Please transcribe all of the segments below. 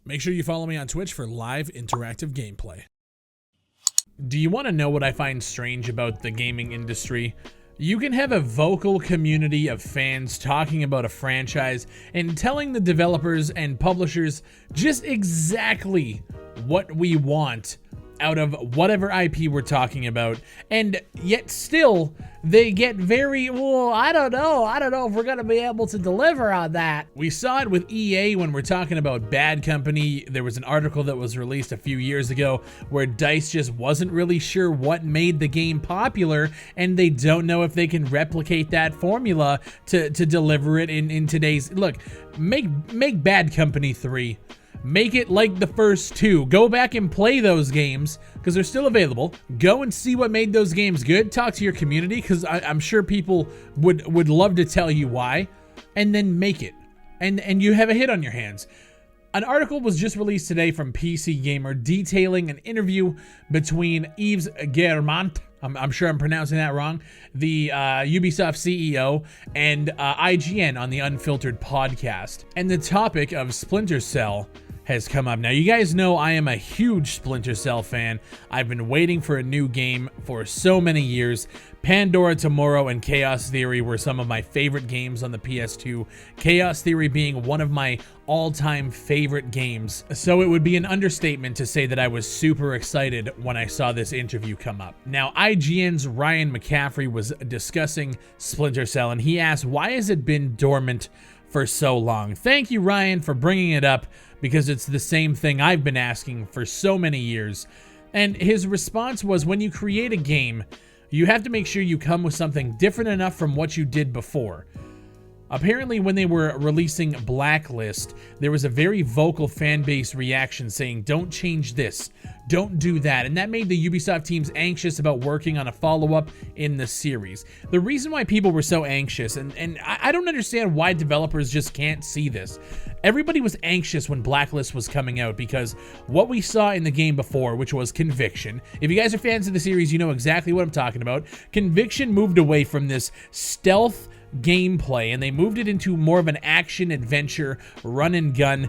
Make sure you follow me on Twitch for live interactive gameplay. Do you want to know what I find strange about the gaming industry? You can have a vocal community of fans talking about a franchise and telling the developers and publishers just exactly what we want out of whatever IP we're talking about, and yet still they get very, well, I don't know if we're gonna be able to deliver on that. We saw it with EA when we're talking about Bad Company. There was an article that was released a few years ago where DICE just wasn't really sure what made the game popular, and they don't know if they can replicate that formula to deliver it in today's, look, make Bad Company 3. Make it like the first two. Go back and play those games because they're still available. Go and see what made those games good. Talk to your community because I'm sure people would love to tell you why. And then make it. And you have a hit on your hands. An article was just released today from PC Gamer detailing an interview between Yves Guillemot, I'm sure I'm pronouncing that wrong, the Ubisoft CEO, and IGN on the Unfiltered podcast. And the topic of Splinter Cell has come up. Now, you guys know I am a huge Splinter Cell fan. I've been waiting for a new game for so many years. Pandora Tomorrow and Chaos Theory were some of my favorite games on the PS2. Chaos Theory being one of my all-time favorite games. So it would be an understatement to say that I was super excited when I saw this interview come up. Now, IGN's Ryan McCaffrey was discussing Splinter Cell, and he asked, why has it been dormant for so long? Thank you, Ryan, for bringing it up, because it's the same thing I've been asking for so many years. And his response was, when you create a game, you have to make sure you come with something different enough from what you did before. Apparently, when they were releasing Blacklist, there was a very vocal fan base reaction saying, don't change this, don't do that. And that made the Ubisoft teams anxious about working on a follow-up in the series. The reason why people were so anxious, and I don't understand why developers just can't see this. Everybody was anxious when Blacklist was coming out because what we saw in the game before, which was Conviction. If you guys are fans of the series, you know exactly what I'm talking about. Conviction moved away from this stealth gameplay and they moved it into more of an action adventure, run and gun,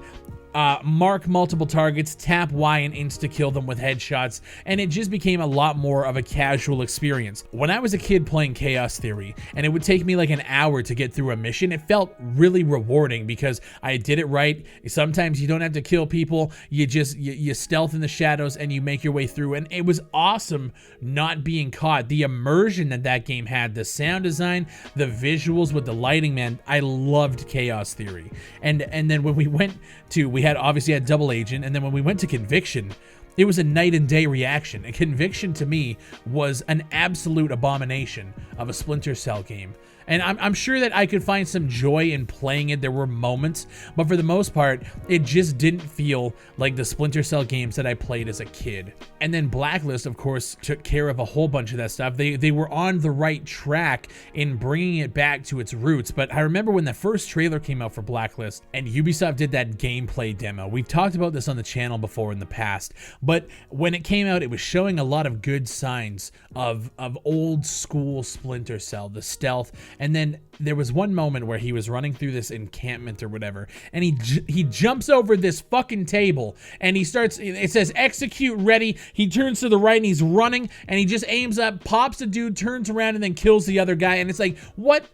mark multiple targets, tap Y and insta-kill them with headshots, and it just became a lot more of a casual experience. When I was a kid playing Chaos Theory, and it would take me like an hour to get through a mission, it felt really rewarding because I did it right. Sometimes you don't have to kill people, you stealth in the shadows and you make your way through, and it was awesome not being caught. The immersion that game had, the sound design, the visuals with the lighting, man, I loved Chaos Theory. And then when we obviously had Double Agent, and then when we went to Conviction, it was a night and day reaction. And Conviction to me was an absolute abomination of a Splinter Cell game. And I'm sure that I could find some joy in playing it. There were moments, but for the most part, it just didn't feel like the Splinter Cell games that I played as a kid. And then Blacklist, of course, took care of a whole bunch of that stuff. They were on the right track in bringing it back to its roots. But I remember when the first trailer came out for Blacklist and Ubisoft did that gameplay demo. We've talked about this on the channel before in the past, but when it came out, it was showing a lot of good signs of old school Splinter Cell, the stealth. And then there was one moment where he was running through this encampment or whatever, and he jumps over this fucking table, and he starts, it says execute ready, he turns to the right and he's running, and he just aims up, pops a dude, turns around, and then kills the other guy. And it's like, what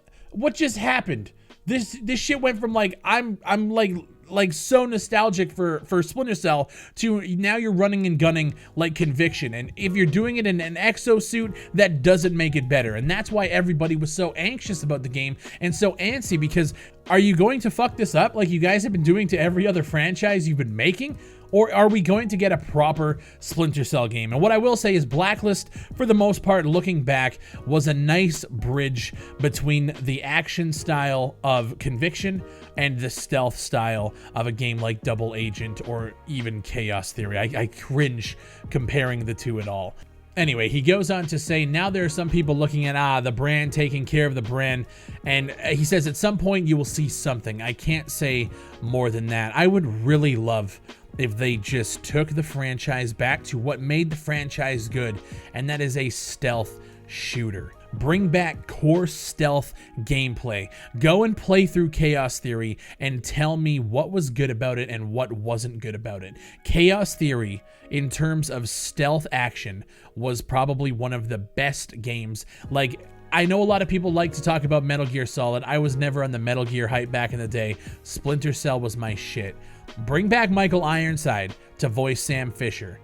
just happened? This shit went from like, I'm like so nostalgic for Splinter Cell to now you're running and gunning like Conviction. And if you're doing it in an exosuit, that doesn't make it better. And that's why everybody was so anxious about the game and so antsy, because are you going to fuck this up like you guys have been doing to every other franchise you've been making? Or are we going to get a proper Splinter Cell game? And what I will say is Blacklist, for the most part, looking back, was a nice bridge between the action style of Conviction and the stealth style of a game like Double Agent or even Chaos Theory. I cringe comparing the two at all. Anyway, he goes on to say, now there are some people looking at, the brand, taking care of the brand. And he says, at some point you will see something. I can't say more than that. I would really love if they just took the franchise back to what made the franchise good, and that is a stealth shooter. Bring back core stealth gameplay. Go and play through Chaos Theory and tell me what was good about it and what wasn't good about it. Chaos Theory, in terms of stealth action, was probably one of the best games. Like, I know a lot of people like to talk about Metal Gear Solid. I was never on the Metal Gear hype back in the day. Splinter Cell was my shit. Bring back Michael Ironside to voice Sam Fisher.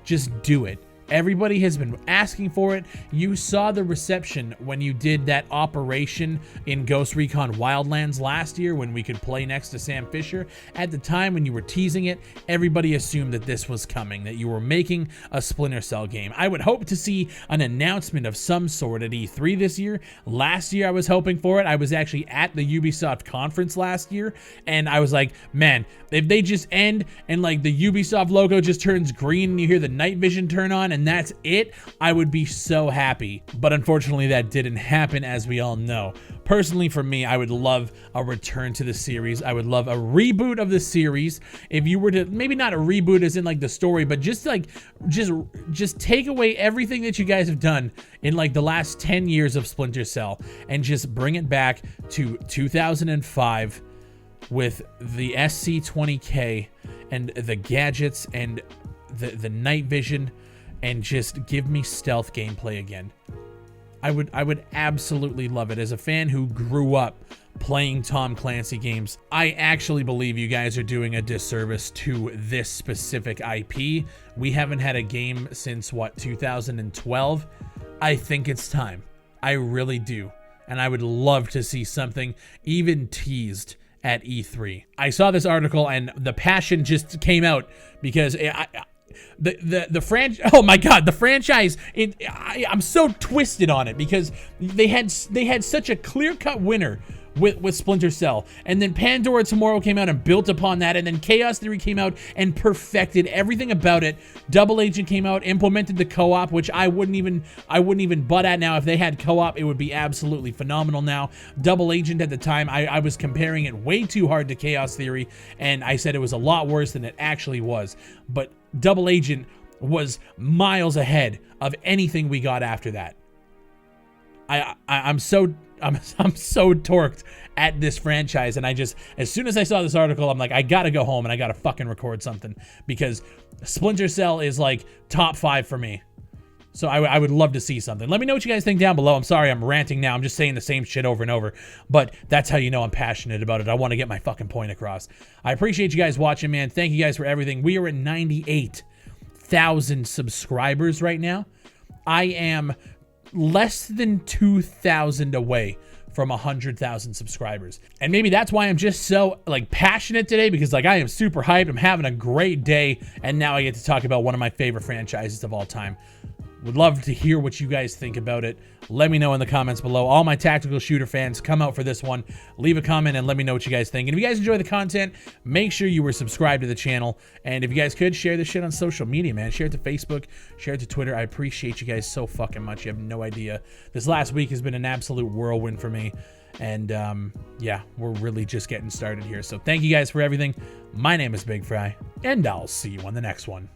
Just do it. Everybody has been asking for it. You saw the reception when you did that operation in Ghost Recon Wildlands last year when we could play next to Sam Fisher. At the time when you were teasing it, everybody assumed that this was coming, that you were making a Splinter Cell game. I would hope to see an announcement of some sort at E3 this year. Last year I was hoping for it. I was actually at the Ubisoft conference last year, and I was like, man, if they just end and like the Ubisoft logo just turns green and you hear the night vision turn on and that's it, I would be so happy. But unfortunately that didn't happen, as we all know. Personally, for me, I would love a return to the series. I would love a reboot of the series. If you were to, maybe not a reboot as in like the story, but just like just take away everything that you guys have done in like the last 10 years of Splinter Cell and just bring it back to 2005 with the SC20K and the gadgets and the night vision, and just give me stealth gameplay again. I would absolutely love it. As a fan who grew up playing Tom Clancy games, I actually believe you guys are doing a disservice to this specific IP. We haven't had a game since, what, 2012? I think it's time. I really do. And I would love to see something even teased at E3. I saw this article and the passion just came out because the franchise, oh my god, the franchise, I'm so twisted on it because they had such a clear-cut winner with Splinter Cell, and then Pandora Tomorrow came out and built upon that, and then Chaos Theory came out and perfected everything about it. Double Agent came out, implemented the co-op, which I wouldn't even butt at now. If they had co-op, it would be absolutely phenomenal now. Double Agent at the time, I was comparing it way too hard to Chaos Theory, and I said it was a lot worse than it actually was. But Double Agent was miles ahead of anything we got after that. I'm so torqued at this franchise, and as soon as I saw this article, I'm like, I gotta go home and I gotta fucking record something, because Splinter Cell is like top 5 for me. So I would love to see something. Let me know what you guys think down below. I'm sorry I'm ranting now. I'm just saying the same shit over and over, but that's how you know I'm passionate about it. I want to get my fucking point across. I appreciate you guys watching, man. Thank you guys for everything. We are at 98,000 subscribers right now. I am less than 2,000 away from 100,000 subscribers. And maybe that's why I'm just so like passionate today, because like I am super hyped. I'm having a great day, and now I get to talk about one of my favorite franchises of all time. Would love to hear what you guys think about it. Let me know in the comments below. All my tactical shooter fans, come out for this one. Leave a comment and let me know what you guys think. And if you guys enjoy the content, make sure you were subscribed to the channel. And if you guys could, share this shit on social media, man. Share it to Facebook, share it to Twitter. I appreciate you guys so fucking much. You have no idea. This last week has been an absolute whirlwind for me. And yeah, we're really just getting started here. So thank you guys for everything. My name is Bigfry, and I'll see you on the next one.